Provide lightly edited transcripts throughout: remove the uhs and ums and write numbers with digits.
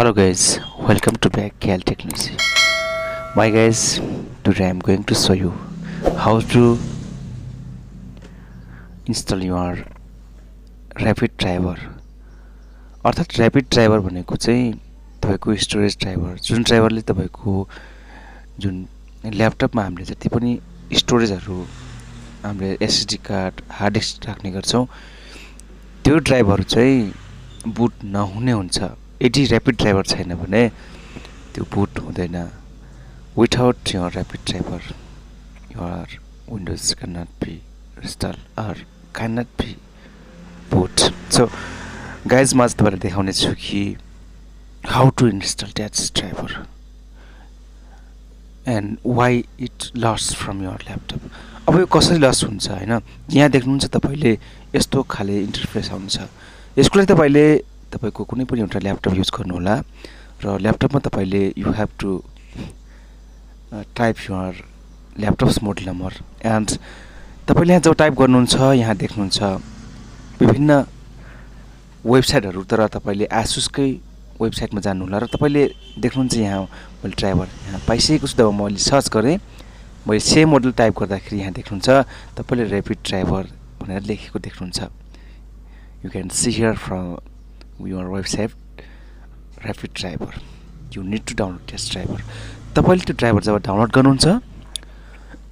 Hello guys, welcome to back Cal Technology. My guys, today I am going to show you how to install your rapid driver. अर्थात् rapid driver भनेको चाहिँ तपाईको storage driver जुन ड्राइभरले तपाईको जुन ल्यापटपमा हामीले जति पनि स्टोरेजहरु हामीले एसएसडी कार्ड हार्ड डिस्क राख्ने गर्छौं त्यो ड्राइभर चाहिँ बुट नहुने हुन्छ यदि ऱ्यापिड ड्राइभर छैन भने त्यो बुट हुँदैन without your rapid driver your Windows can not be install or can not be boot so guys म आज तपाईहरुलाई देखाउने छु कि how to install that driver and why it lost from your laptop अब यो कसरी लस्ट हुन्छ हैन यहाँ देख्नुहुन्छ तपाईले यस्तो खाले इन्टरफेस आउँछ यसको लागि तपाईले तपाईको कुनै पनि एउटा ल्यापटप युज गर्नु होला र ल्यापटपमा तपाईले you have to type your laptops model number and तपाईले यहाँ जो टाइप गर्नुहुन्छ यहाँ देख्नुहुन्छ विभिन्न वेबसाइटहरु तर तपाईले ASUS कै वेबसाइटमा जानु होला र तपाईले देख्नुहुन्छ यहाँ मैले ड्राइभर यहाँ पाइसकेको छु जब मैले सर्च गरे मैले सेम मोडल टाइप गर्दाखेरि यहाँ देख्नुहुन्छ तपाईले ऱ्यापिड ड्राइभर भनेर लेखेको देख्नुहुन्छ you can see here from your website rapid driver you need to download this driver तपाईले त्यो ड्राइभर जब डाउनलोड गर्नुहुन्छ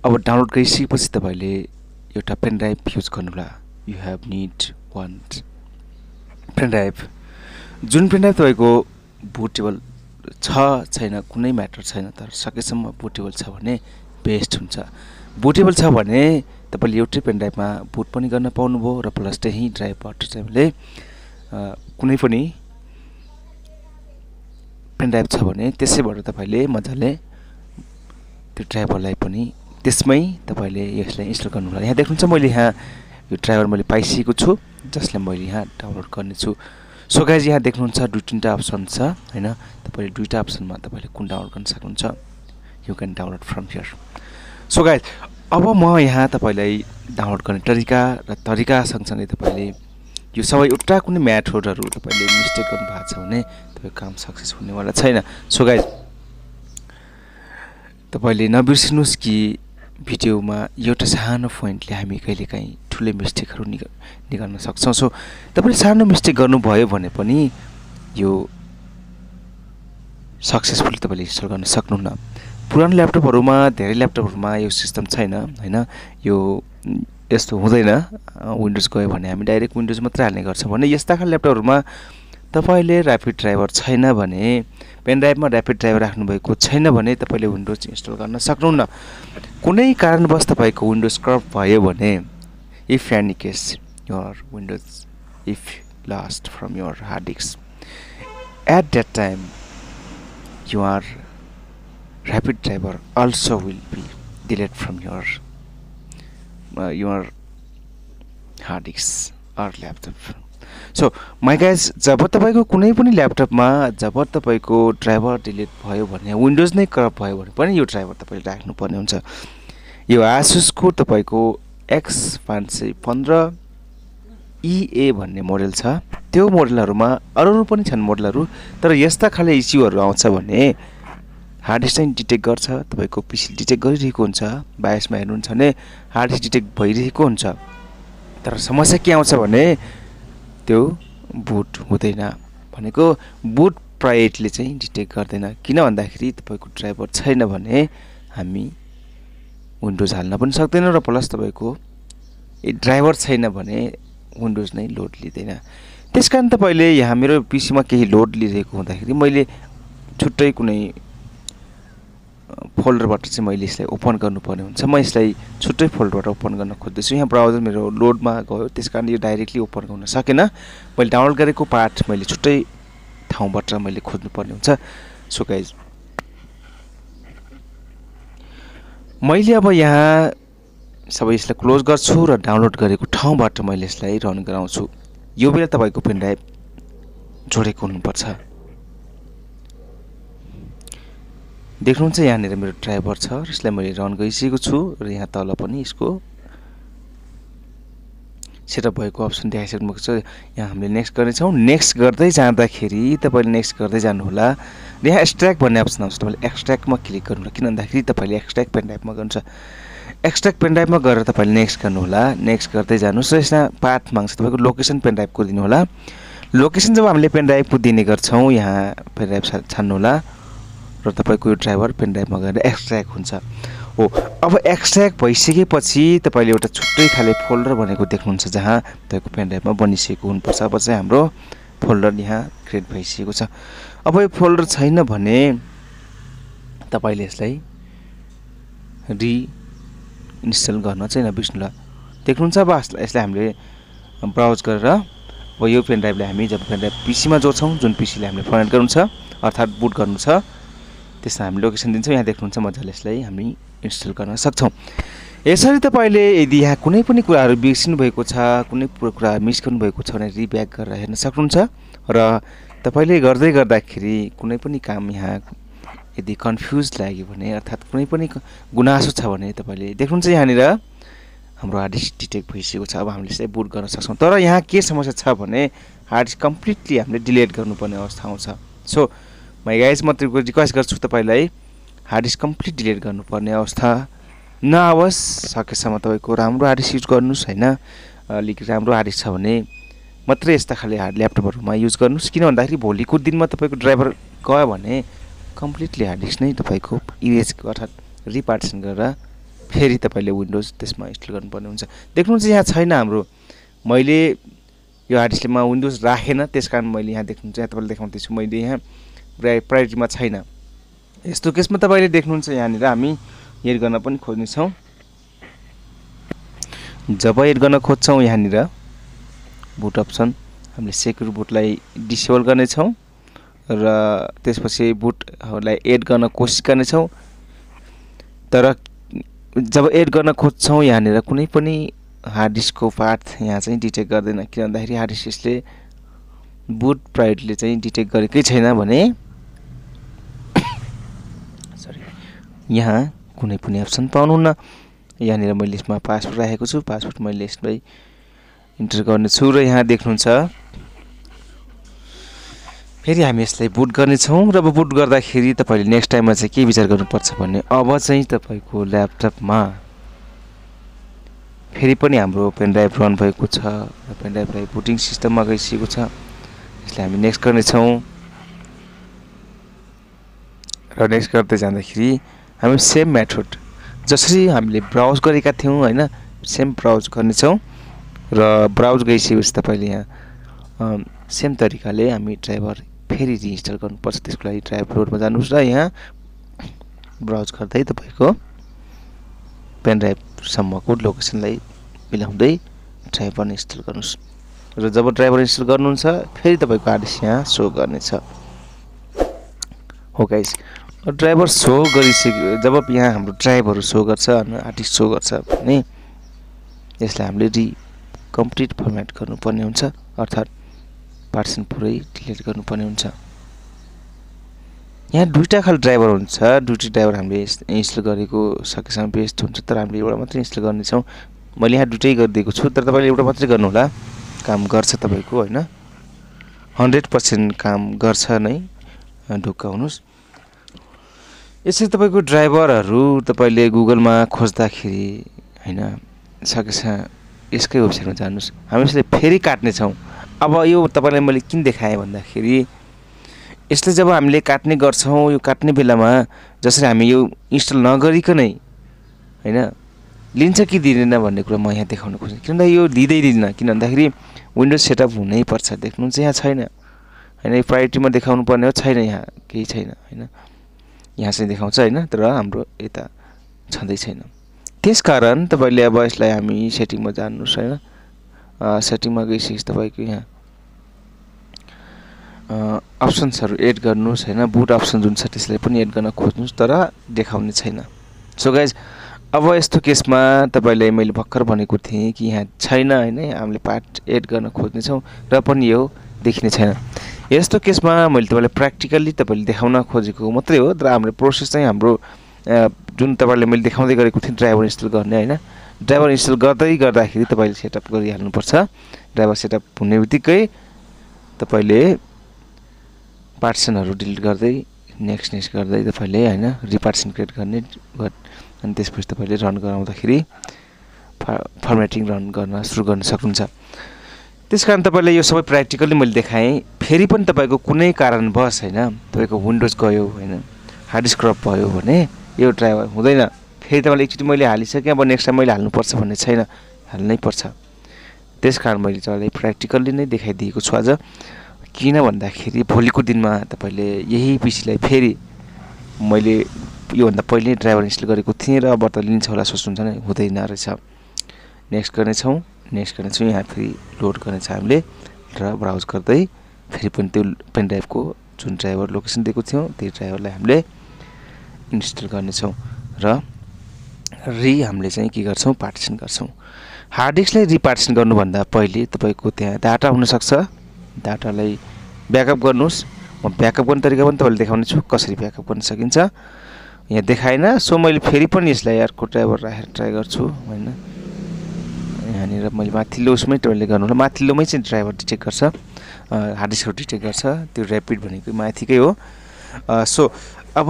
अब डाउनलोड गरिसकेपछि तपाईले एउटा पेन ड्राइभ युज गर्नु होला you have need one pen drive जुन पेन ड्राइभ तपाईको बुटेबल छ छैन कुनै म्याटर छैन तर सकेसम्म बुटेबल छ भने बेस्ट हुन्छ बुटेबल छ भने तपाईले एउटै पेन ड्राइभमा बुट पनि गर्न पाउनुभयो र प्लस त्यही ड्राइभबाट चाहिँ कुनै पनि पेन ड्राइभ छ भने त्यसैबाट तपाईले मजाले त्यो ड्राइभरलाई पनि त्यसमै तपाईले यसलाई इन्स्टल गर्नु होला यहाँ देख्नुहुन्छ मैले यहाँ यो ड्राइभर मैले पाइसकेको छु जसलाई मैले यहाँ डाउनलोड गर्ने छु सो गाइज यहाँ देख्नुहुन्छ दुई तीनटा अप्सन छ हैन तपाईले दुईटा अप्सनमा तपाईले कुन डाउनलोड गर्न सक्नुहुन्छ you can download from here so guys अब म यहाँ तपाईलाई डाउनलोड गर्ने तरिका सँगसँगै तपाईले यो सबै एउटा कुनै म्याथडहरु तपाईले मिस्टेक गर्नु भएको छ भने तपाईको काम सक्सेस हुनेवाला छैन सो गाइज तपाईले नबिर्सिनुस् कि भिडियोमा एउटा सानो पोइन्टले हामी कहिलेकाहीँ ठूले मिस्टेकहरु निकाल्न सक्छौं सो तपाईले सानो मिस्टेक गर्नु भयो भने पनि यो सक्सेसफुली तपाईले इन्स्टल गर्न सक्नुहुन्न पुरानो ल्यापटपहरुमा धेरै ल्यापटपहरुमा यो सिस्टम छैन हैन यो यस्तो हुँदैन विन्डोज गयो भने हामी डाइरेक्ट विन्डोज मात्र हाल्ने गर्छ भने यस्ता खाले ल्यापटपहरुमा तपाईले र्यापिड ड्राइभर छैन भने पेन ड्राइभमा र्यापिड ड्राइभर राख्नु भएको छैन भने तपाईले विन्डोज इन्स्टल गर्न सक्नुहुन्न कुनै कारणवश तपाईको विन्डोज क्रप भयो भने if any case your Windows if lost from your hard disk at that time your rapid driver also will be deleted from your hard disk or laptop so my guys जब तपाईको कुनै पनि ल्यापटपमा जब तपाईको driver delete भयो भने windows नै corrupt भयो भने पनि यो ड्राइभर तपाईले राख्नु पर्ने हुन्छ यो ASUS को तपाईको X515EA भन्ने मोडल छ त्यो मोडलहरुमा अरु पनि छन् मोडलहरु तर यस्ता खाले इस्युहरु आउँछ भने हार्ड डिस्क चाहिँ डिटेक्ट गर्छ तपाईको पीसी डिटेक्ट गरिरहेको हुन्छ बायोसमा हेर्नुहुन्छ भने हार्ड डिस्क डिटेक्ट भइरहेको हुन्छ तर समस्या के आउँछ भने त्यो बुट हुँदैन भनेको बुट प्रायोरिटीले चाहिँ डिटेक्ट गर्दैन किन भन्दाखेरि तपाईको ड्राइभर छैन भने हामी विन्डोज हाल्न पनि सक्दैनौं र प्लस तपाईको ड्राइभर छैन भने विन्डोज नै लोड लिँदैन त्यसकारण तपाईले यहाँ मेरो पीसीमा केही लोड लिइरहेको हुँदाखेरि मैले छुट्टै कुनै फोल्डरबाट चाहिँ मैले यसलाई ओपन गर्नुपर्ने हुन्छ म यसलाई छुट्टै फोल्डरबाट ओपन गर्न खोज्दैछु यहाँ ब्राउजर मेरो लोडमा गयो त्यसकारण यो डाइरेक्टली ओपन गर्न सकेन मैले डाउनलोड गरेको पार्ट मैले छुट्टै ठाउँबाट मैले खोज्नुपर्ने हुन्छ सो गाइज मैले अब यहाँ सबै यसलाई क्लोज गर्छु र डाउनलोड गरेको ठाउँबाट मैले यसलाई रन गराउँछु यो बेला तपाईको पेन ड्राइभ जोडेको हुनुपर्छ देख्नुहुन्छ यहाँनिर मेरो ड्राइभर छ यसलाई मैले रन गरिसकेको छु र यहाँ तल पनि यसको सेटअप भएको अप्सन देखाइसक्नु भएको छ। यहाँ हामीले नेक्स्ट गर्नेछौँ। नेक्स्ट गर्दै जाँदाखेरि तपाईँले नेक्स्ट गर्दै जानुहोला। यहाँ एक्सट्र्याक्ट भन्ने अप्सन आउँछ, तपाईँले एक्सट्र्याक्टमा क्लिक गर्नुहोला। किन भन्दाखेरि तपाईँले एक्सट्र्याक्ट पेन ड्राइभमा गर्नुहुन्छ। एक्सट्र्याक्ट पेन ड्राइभमा गरेर तपाईँले नेक्स्ट गर्नुहोला। नेक्स्ट गर्दै जानुहोस् र यसमा पाथ माग्छ, तपाईँको लोकेसन पेन ड्राइभको दिनुहोला। लोकेसन जब हामीले पेन ड्राइभको दिने गर्छौँ, यहाँ पेन ड्राइभ छान्नुहोला र तपाईँको यो ड्राइभर पेन ड्राइभमा गएर एक्सट्र्याक्ट हुन्छ। हो, अब एक्सट्र्याक्ट भइसकेपछि तपाईँले एउटा छुट्टै खाले फोल्डर भनेको देख्नुहुन्छ, जहाँ तपाईँको पेन ड्राइभमा बनिसकेको हुनुपर्छ। अब चाहिँ हाम्रो फोल्डर यहाँ क्रिएट भइसकेको छ। अब यो फोल्डर छैन भने तपाईँले यसलाई रिइन्स्टल गर्न चाहिँ नबिर्स्नुहोला। देख्नुहुन्छ अब यसलाई हामीले ब्राउज गरेर अब यो पेन ड्राइभलाई हामी जब पेन ड्राइभ पिसीमा जोड्छौँ, जुन पिसीले हामीले फर्मेट गर्नु छ अर्थात् बुट गर्नु छ, त्यसमा हामी लोकेसन दिन्छौँ। यहाँ देख्नुहुन्छ मजाले यसलाई हामी इन्स्टल गर्न सक्छौँ। यसरी तपाईँले यदि यहाँ कुनै पनि कुराहरू बिर्सिनु भएको छ, कुनै कुरा मिस गर्नुभएको छ भने रिब्याक गरेर हेर्न सक्नुहुन्छ। र तपाईँले गर्दै गर्दाखेरि कुनै पनि काम यहाँ यदि कन्फ्युज लाग्यो भने अर्थात् कुनै पनि गुनासो छ भने तपाईँले देख्नुहुन्छ यहाँनिर हाम्रो हार्ड डिस्क डिटेक्ट भइसकेको छ। अब हामीले यसलाई बुट गर्न सक्छौँ। तर यहाँ के समस्या छ भने हार्ड डिस्क कम्प्लिटली हामीले डिलिट गर्नुपर्ने अवस्था आउँछ। सो गाइज म रिक्वेस्ट गर्छु तपाईँलाई हार्ड डिस्क कम्प्लिट डिलिट गर्नुपर्ने अवस्था नआओस्। सकेसम्म तपाईँको राम्रो हार्ड डिस्क युज गर्नुहोस् होइन। अलिक राम्रो हार्ड डिस्क छ भने मात्रै यस्ता खाले ल्यापटपहरूमा युज गर्नुहोस्। किन भन्दाखेरि भोलिको दिनमा तपाईँको ड्राइभर गयो भने कम्प्लिटली हार्ड डिस्क नै तपाईँको इरेज अर्थात् रिपार्टिसन गरेर फेरि तपाईँले विन्डोज त्यसमा इन्स्टल गर्नुपर्ने हुन्छ। देख्नुहुन्छ यहाँ छैन हाम्रो, मैले यो हार्ड डिस्कमा विन्डोज राखेन, त्यस कारण मैले यहाँ देख्नुहुन्छ यहाँ तपाईँले देखाउँदैछु मैले यहाँ प्रायोरिटीमा छैन। यस्तो केसमा तपाईँले देख्नुहुन्छ यहाँनिर हामी एड गर्न पनि खोज्नेछौँ। जब एड गर्न खोज्छौँ यहाँनिर बुट अप्सन हामीले सेक्युर बुटलाई डिसेबल गर्नेछौँ र त्यसपछि बुटहरूलाई एड गर्न कोसिस गर्नेछौँ। तर जब एड गर्न खोज्छौँ यहाँनिर कुनै पनि हार्ड डिस्कको पार्ट यहाँ चाहिँ डिटेक्ट गर्दैन। किन भन्दाखेरि हार्ड डिस्क यसले बुट प्रायोरिटीले चाहिँ डिटेक्ट गरेकै छैन भने यहाँ कुनै पनि अप्सन पाउनुहुन्न। यहाँनिर मैले यसमा पासवर्ड राखेको छु, पासवर्ड मैले यसलाई इन्टर गर्नेछु र यहाँ देख्नुहुन्छ फेरि हामी यसलाई बुट गर्नेछौँ। र अब बुट गर्दाखेरि तपाईँले नेक्स्ट टाइममा चाहिँ के विचार गर्नुपर्छ भने अब चाहिँ तपाईँको ल्यापटपमा फेरि पनि हाम्रो पेन ड्राइभ रन भएको छ र पेन ड्राइभलाई बुटिङ सिस्टममा गइसकेको छ। यसलाई हामी नेक्स्ट गर्नेछौँ र नेक्स्ट गर्दै जाँदाखेरि हामी सेम मेथड जसरी हामीले ब्राउज गरेका थियौँ होइन, सेम ब्राउज गर्नेछौँ र ब्राउज गइसकेपछि तपाईँले यहाँ सेम तरिकाले हामी ड्राइभर फेरि रिइन्स्टल गर्नुपर्छ। त्यसको लागि ड्राइभ लोडमा जानुहोस् र यहाँ ब्राउज गर्दै तपाईँको पेन ड्राइभसम्मको लोकेसनलाई मिलाउँदै ड्राइभर इन्स्टल गर्नुहोस् र जब ड्राइभर इन्स्टल गर्नुहुन्छ फेरि तपाईँको हार्ड डिस्क यहाँ सो गर्नेछ। हो गाइस, ड्राइभर सो गरिसक्यो जब यहाँ हाम्रो ड्राइभहरू सो गर्छ अनि हार्ड डिस्क सो गर्छ भने यसलाई हामीले कम्प्लिट फर्मेट गर्नुपर्ने हुन्छ अर्थात् पार्टिसन पुरै डिलिट गर्नुपर्ने हुन्छ। यहाँ दुईवटा खाले ड्राइभर हुन्छ, दुईवटा ड्राइभर हामीले इन्स्टल गरेको सकेसम्म बेस्ट हुन्छ, तर हामीले एउटा मात्रै इन्स्टल गर्नेछौँ। मैले यहाँ दुइटै गरिदिएको छु, तर तपाईँले एउटा मात्रै गर्नुहोला, काम गर्छ तपाईँको होइन, 100% काम गर्छ नै, ढुक्क हुनुहोस्। यसरी तपाईँको ड्राइभरहरू तपाईँले गुगलमा खोज्दाखेरि होइन सकेसम्म यसकै वेबसाइटमा जानुहोस्। हामी यसले फेरि काट्नेछौँ। अब यो तपाईँलाई मैले किन देखाएँ भन्दाखेरि यसले जब हामीले काट्ने गर्छौँ, यो काट्ने बेलामा जसरी हामी यो इन्स्टल नगरिकनै होइन लिन्छ कि दिँदैन भन्ने कुरा म यहाँ देखाउन खोज्छु। किन भन्दा यो दिँदैन, किन भन्दाखेरि विन्डोज सेटअप हुनैपर्छ। देख्नुहुन्छ यहाँ छैन होइन, यो प्रायोरिटीमा देखाउनु पर्ने हो, छैन यहाँ केही छैन होइन, यहाँ चाहिँ देखाउँछ होइन, तर हाम्रो यता छँदै छैन। त्यसकारण तपाईँले अब यसलाई हामी सेटिङमा जानुहोस् होइन, सेटिङमा गइसकेपछि तपाईँको यहाँ अप्सन्सहरू एड गर्नुहोस् होइन, बुट अप्सन जुन छ त्यसलाई पनि एड गर्न खोज्नुहोस्, तर देखाउने छैन। सो गाइज अब यस्तो केसमा तपाईँलाई मैले भर्खर भनेको थिएँ कि यहाँ छैन होइन, हामीले पार्ट एड गर्न खोज्नेछौँ र पनि यो देखिने छैन। यस्तो केसमा मैले तपाईँलाई प्र्याक्टिकल्ली तपाईँले देखाउन खोजेको मात्रै हो, तर हाम्रो प्रोसेस चाहिँ हाम्रो जुन तपाईँलाई मैले देखाउँदै गरेको थिएँ ड्राइभर इन्स्टल गर्ने होइन, ड्राइभर इन्स्टल गर्दाखेरि तपाईँले सेटअप गरिहाल्नुपर्छ। ड्राइभर सेटअप हुने बित्तिकै तपाईँले पार्टिसनहरू डिलिट गर्दै नेक्स्ट गर्दै तपाईँले हैन रिपार्टिसन क्रिएट गर्ने अनि त्यसपछि तपाईँले रन गराउँदाखेरि फर्मेटिङ रन गर्न सुरु गर्न सक्नुहुन्छ। त्यसकारण तपाईँले यो सबै प्र्याक्टिकली मैले देखाएँ। फेरि पनि तपाईँको कुनै कारणवश हैन तपाईँको विन्डोज गयो हैन हार्ड डिस्क क्रप भयो भने यो ड्राइभर हुँदैन। फेरि तपाईँले एकचोटि मैले हालिसकेँ अब नेक्स्ट टाइम मैले हाल्नुपर्छ भन्ने छैन, हाल्नै पर्छ। त्यसकारण मैले तपाईँलाई प्र्याक्टिकल्ली नै देखाइदिएको छु आज। किन भन्दाखेरि भोलिको दिनमा तपाईँले यही पिसीलाई फेरि मैले योभन्दा पहिले ड्राइभर इन्स्टल गरेको थिएँ र अब त लिन्छ होला सोच्नुहुन्छ नि, हुँदैन रहेछ। नेक्स्ट गर्नेछौँ यहाँ फेरि लोड गर्नेछ हामीले र ब्राउज गर्दै फेरि पनि त्यो पेन ड्राइभको जुन ड्राइभर लोकेसन दिएको थियौँ त्यो ड्राइभरलाई हामीले इन्स्टल गर्नेछौँ र हामीले चाहिँ के गर्छौँ पार्टिसन गर्छौँ। हार्ड डिस्कलाई रिपार्टिसन गर्नुभन्दा पहिले तपाईँको त्यहाँ डाटा हुनसक्छ, डाटालाई ब्याकअप गर्नुहोस्। म ब्याकअप गर्ने तरिका पनि तपाईँले देखाउने छु कसरी ब्याकअप गर्न सकिन्छ। यहाँ देखाएन, सो मैले फेरि पनि यसलाई अर्को ड्राइभर राखेर ट्राई गर्छु हैन। यहाँनिर मैले माथिल्लो उसमै तपाईँले गर्नु होला, माथिल्लोमै चाहिँ ड्राइभर डिटेक्ट गर्छ, हार्ड डिस्कहरू डिटेक्ट गर्छ, त्यो ऱ्यापिड भनेको माथिकै हो। सो अब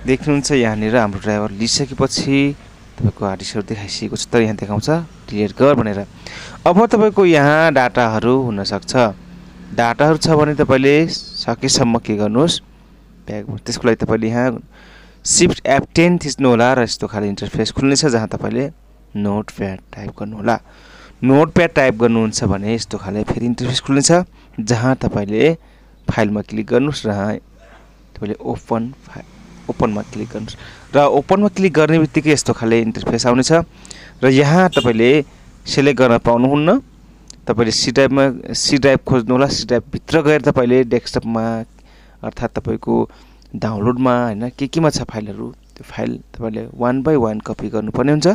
देख्नुहुन्छ यहाँनिर हाम्रो ड्राइभर लिइसकेपछि तपाईँको हार्ड डिस्कहरू देखाइसकेको छ, तर यहाँ देखाउँछ डिलिट गर भनेर। अब तपाईँको यहाँ डाटाहरू हुनसक्छ, डाटाहरू छ भने तपाईँले सकेसम्म के गर्नुहोस् ब्याक। त्यसको लागि तपाईँले यहाँ सिफ्ट F10 थिच्नु होला र यस्तो खाले इन्टरफेस खुल्नेछ जहाँ तपाईँले नोटप्याड टाइप गर्नु होला। नोटप्याड टाइप गर्नुहुन्छ भने यस्तो खाले फेरि इन्टरफेस खुल्नेछ जहाँ तपाईँले फाइलमा क्लिक गर्नुहोस् र तपाईँले ओपनमा क्लिक गर्नुहोस् र ओपनमा क्लिक गर्ने बित्तिकै यस्तो खाले इन्टरफेस आउनेछ र यहाँ तपाईँले सेलेक्ट गर्न पाउनुहुन्न। तपाईँले सी ड्राइभ खोज्नु होला। सी ड्राइभ भित्र गएर तपाईँले डेस्कटपमा अर्थात् तपाईँको डाउनलोडमा हैन केमा छ फाइलहरू, त्यो फाइल तपाईँले 1 बाइ 1 कपी गर्नुपर्ने हुन्छ।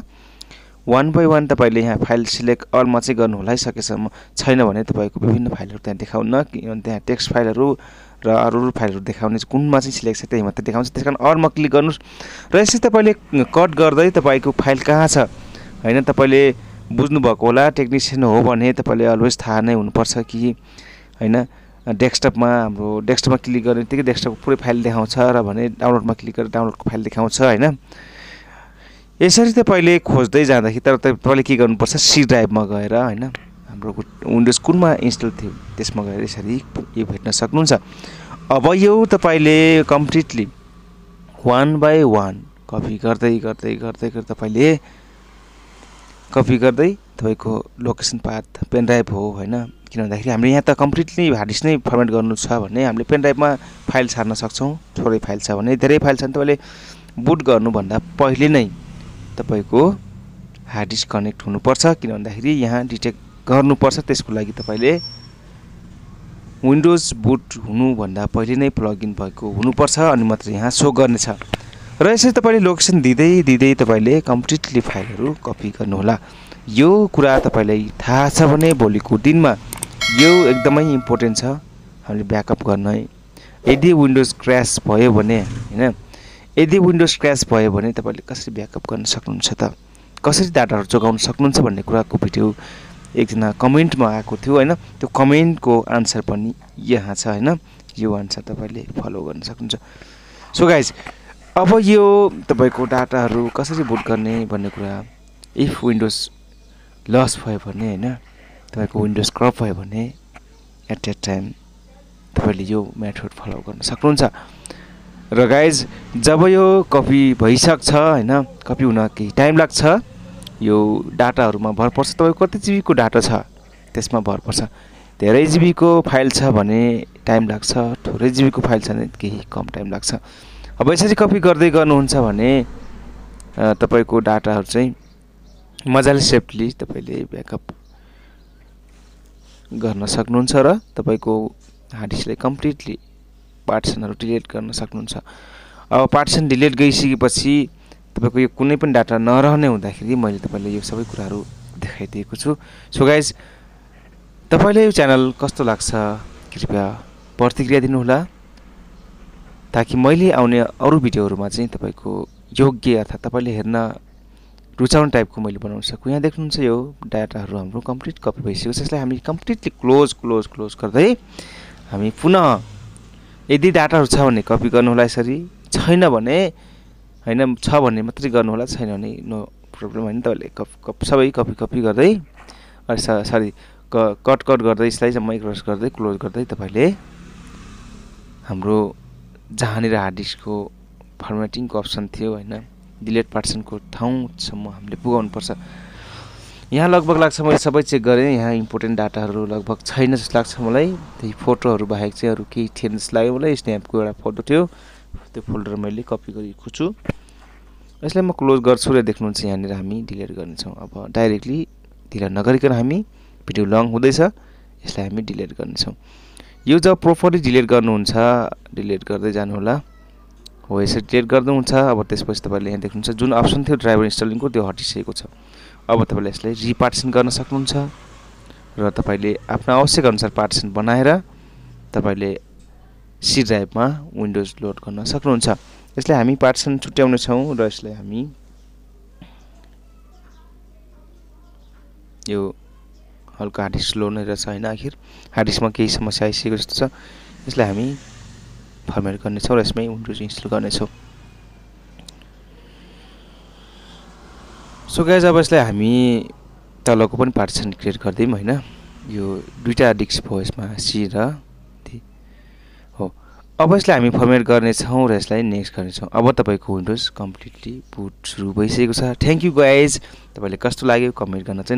1 बाइ 1 तपाईँले यहाँ फाइल सिलेक्ट अलमा चाहिँ गर्नु होला है सकेसम्म। छैन भने तपाईँको विभिन्न फाइलहरू त्यहाँ देखाउन्न, त्यहाँ टेक्स्ट फाइलहरू र अरू फाइलहरू देखाउने कुनमा चाहिँ सिलेक्ट छ त्यही मात्रै देखाउँछ। त्यसकारण अलमा क्लिक गर्नुहोस् र यसरी तपाईँले कट गर्दै तपाईँको फाइल कहाँ छ हैन तपाईँले बुझ्नुभएको होला। टेक्निसियन हो भने तपाईँले अलवेज थाहा नै हुनुपर्छ कि हैन डेस्कटपमा हाम्रो डेस्कटपमा क्लिक गर्ने बित्तिकै डेस्कटपको पुरै फाइल देखाउँछ र भने डाउनलोडमा क्लिक गरेर डाउनलोडको फाइल देखाउँछ हैन। यसरी तपाईँले खोज्दै जाँदाखेरि तर तपाईँले के गर्नुपर्छ सी ड्राइभमा गएर हैन हाम्रो विन्डोज कुनमा इन्स्टल थियो त्यसमा गएर यसरी यो भेट्न सक्नुहुन्छ। अब यो तपाईँले कम्प्लिटली 1 बाइ 1 कपी गर्दै तपाईँले कपी गर्दै तपाईँको लोकेसन पाथ पेन ड्राइभ हो हैन। किन भन्दाखेरि हामीले यहाँ त कम्प्लिटली हार्ड डिस्क नै फर्मेट गर्नु छ भने हामीले पेन ड्राइभमा फाइल सार्न सक्छौँ। थोरै फाइल छ भने धेरै फाइल छ भने तपाईँले बुट गर्नुभन्दा पहिले नै तपाईँको हार्ड डिस्क कनेक्ट हुनुपर्छ। किन भन्दाखेरि यहाँ डिटेक्ट गर्नुपर्छ, त्यसको लागि तपाईँले विन्डोज बुट हुनुभन्दा पहिले नै प्लगइन भएको हुनुपर्छ अनि मात्र यहाँ सो गर्नेछ। र यसरी तपाईँले लोकेसन दिँदै तपाईँले कम्प्लिटली फाइलहरू कपी गर्नुहोला। यो कुरा तपाईँलाई थाहा छ भने भोलिको दिनमा यो एकदमै इम्पोर्टेन्ट छ हामीले ब्याकअप गर्न। यदि विन्डोज क्र्यास भयो भने हैन यदि विन्डोज क्र्यास भयो भने तपाईँले कसरी ब्याकअप गर्न सक्नुहुन्छ त, कसरी डाटाहरू जोगाउन सक्नुहुन्छ भन्ने कुराको भिडियो एकजना कमेन्टमा आएको थियो हैन। त्यो कमेन्टको आन्सर पनि यहाँ छ हैन, यो आन्सर तपाईँले फलो गर्न सक्नुहुन्छ। सो गाइज अब यो तपाईँको डाटाहरू कसरी बुट गर्ने भन्ने कुरा इफ विन्डोज लस भयो भने हैन तपाईँको विन्डोज क्रप भयो भने एट द्याट टाइम तपाईँले यो मेथड फलो गर्न सक्नुहुन्छ। र गाइज जब यो कपी भइसक्छ हैन कपी हुन केही टाइम लाग्छ, यो डाटाहरूमा भर पर्छ तपाईँको कति जिबीको डाटा छ त्यसमा भर पर्छ। धेरै जिबीको फाइल छ भने टाइम लाग्छ, थोरै जिबीको फाइल छ भने केही कम टाइम लाग्छ। अब यसरी कपी गर्दै गर्नुहुन्छ भने तपाईँको डाटाहरू चाहिँ मजाले सेफली तपाईँले ब्याकअप गर्न सक्नुहुन्छ र तपाईँको हार्ड डिस्कलाई कम्प्लिटली पार्टिसनहरू डिलिट गर्न सक्नुहुन्छ। अब पार्टिसन डिलिट गइसकेपछि तपाईँको यो कुनै पनि डाटा नरहने हुँदाखेरि मैले तपाईँलाई यो सबै कुराहरू देखाइदिएको छु। सो गाइज तपाईँले यो च्यानल कस्तो लाग्छ कृपया प्रतिक्रिया दिनुहोला ताकि मैले आउने अरू भिडियोहरूमा चाहिँ तपाईँको योग्य अर्थात् तपाईँले हेर्न रुचाउने टाइपको मैले बनाउन सक्छु। यहाँ देख्नुहुन्छ यो डाटाहरू हाम्रो कम्प्लिट कपी भइसकेको छ। यसलाई हामीले कम्प्लिटली क्लोज गर्दै हामी पुनः यदि डाटाहरू छ भने कपी गर्नु होला यसरी, छैन भने हैन छ भने मात्रै गर्नु होला, छैन भने नो प्रब्लम हैन। तपाईले सबै कपी गर्दै सरी कट गर्दै यसलाई चाहिँ माइक्रोस गर्दै क्लोज गर्दै तपाईले हाम्रो जहाँनिर हार्ड डिस्कको फर्मेटिङको अप्सन थियो हैन, डिलिट पार्टिसनको ठाउँसम्म हामीले पुगाउनु पर्छ। यहाँ लगभग लाग्छ मैले सबै चेक गरेँ, यहाँ इम्पोर्टेन्ट डाटाहरू लगभग छैन जस्तो लाग्छ मलाई। त्यही फोटोहरू बाहेक चाहिँ अरू केही थिएन जस्तो लाग्यो मलाई। स्न्यापको एउटा फोटो थियो, त्यो फोल्डर मैले कपी गरेको छु। यसलाई म क्लोज गर्छु र देख्नुहुन्छ यहाँनिर हामी डिलिट गर्नेछौँ। अब डाइरेक्टली ढिला नगरिकन हामी भिडियो लङ हुँदैछ, यसलाई हामी डिलिट गर्नेछौँ। यो जब प्रोपरली डिलिट गर्नुहुन्छ, डिलिट गर्दै जानु होला। हो यसरी डिलिट गर्नुहुन्छ। अब त्यसपछि तपाईले यहाँ देख्नुहुन्छ जुन अप्सन थियो ड्राइभर इन्स्टलिङको त्यो हटिसकेको छ। अब तपाईले यसलाई रिपार्टिसन गर्न सक्नुहुन्छ र तपाईले आफ्नो आवश्यक अनुसार पार्टिसन बनाएर तपाईले सी ड्राइभमा विन्डोज लोड गर्न सक्नुहुन्छ। यसलाई हामी पार्टिसन छुट्याउने छौँ र यसलाई हामी यो हल्का हार्ड डिस्क स्लो नै रहेछ हैन, आखिर हार्ड डिस्कमा केही समस्या आइसकेको जस्तो छ। यसलाई हामी फर्मेट गर्नेछौँ र यसमै विन्डोज इन्स्टल गर्नेछौँ। सो गाइज अब यसलाई हामी तलको पनि पार्टिसन क्रिएट गर्दैम हैन। यो दुईटा डिस्क भयो यसमा, सी र डी हो। अब यसलाई हामी फर्मेट गर्नेछौँ र यसलाई नेक्स्ट गर्नेछौँ। अब तपाईको विन्डोज कम्प्लिटली बुट सुरु भइसकेको छ। Thank you guys. तपाईलाई कस्तो लाग्यो कमेन्ट गर्न चाहिँ